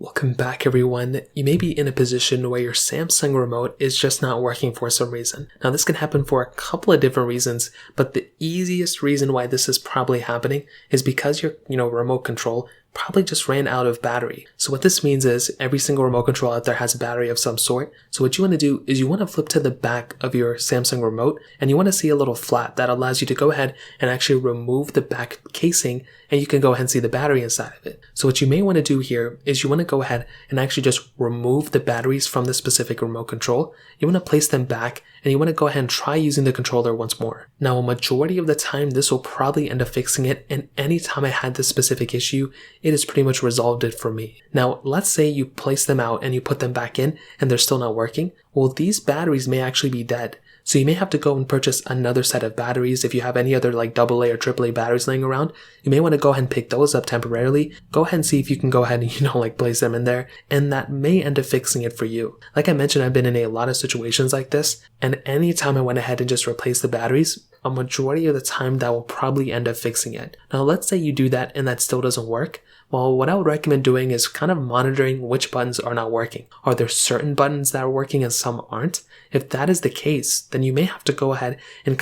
Welcome back everyone. You may be in a position where your Samsung remote is just not working for some reason. Now this can happen for a couple of different reasons, but the easiest reason why this is probably happening is because your remote control probably just ran out of battery. So what this means is every single remote control out there has a battery of some sort. So what you want to do is you want to flip to the back of your Samsung remote and you want to see a little flap that allows you to go ahead and actually remove the back casing and you can go ahead and see the battery inside of it. So what you may want to do here is you want to go ahead and actually just remove the batteries from the specific remote control. You want to place them back and you want to go ahead and try using the controller once more. Now a majority of the time this will probably end up fixing it, and anytime I had this specific issue, it has pretty much resolved it for me. Now let's say you place them out and you put them back in and they're still not working. Well, these batteries may actually be dead. So you may have to go and purchase another set of batteries. If you have any other like AA or AAA batteries laying around, you may want to go ahead and pick those up temporarily. Go ahead and see if you can go ahead and place them in there, and that may end up fixing it for you. Like I mentioned, I've been in a lot of situations like this, and anytime I went ahead and just replaced the batteries, a majority of the time that will probably end up fixing it. Now let's say you do that and that still doesn't work. Well, what I would recommend doing is kind of monitoring which buttons are not working. Are there certain buttons that are working and some aren't? If that is the case, then you may have to go ahead and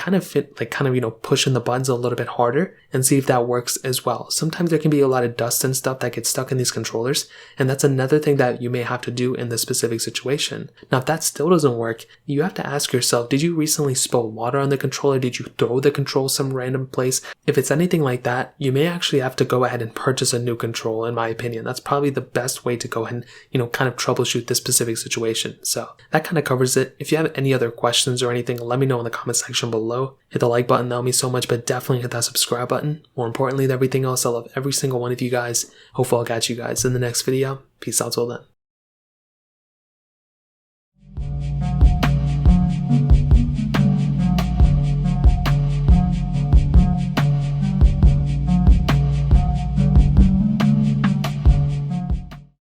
push in the buttons a little bit harder and see if that works as well. Sometimes there can be a lot of dust and stuff that gets stuck in these controllers, and that's another thing that you may have to do in this specific situation. Now, if that still doesn't work, you have to ask yourself, did you recently spill water on the controller? Did you throw the control some random place? If it's anything like that, you may actually have to go ahead and purchase a new control, in my opinion. That's probably the best way to go ahead and, kind of troubleshoot this specific situation. So that kind of covers it. If you have any other questions or anything, let me know in the comment section below. Hit the like button, that would mean so much, but definitely hit that subscribe button. More importantly than everything else, I love every single one of you guys. Hopefully I'll catch you guys in the next video. Peace out till then.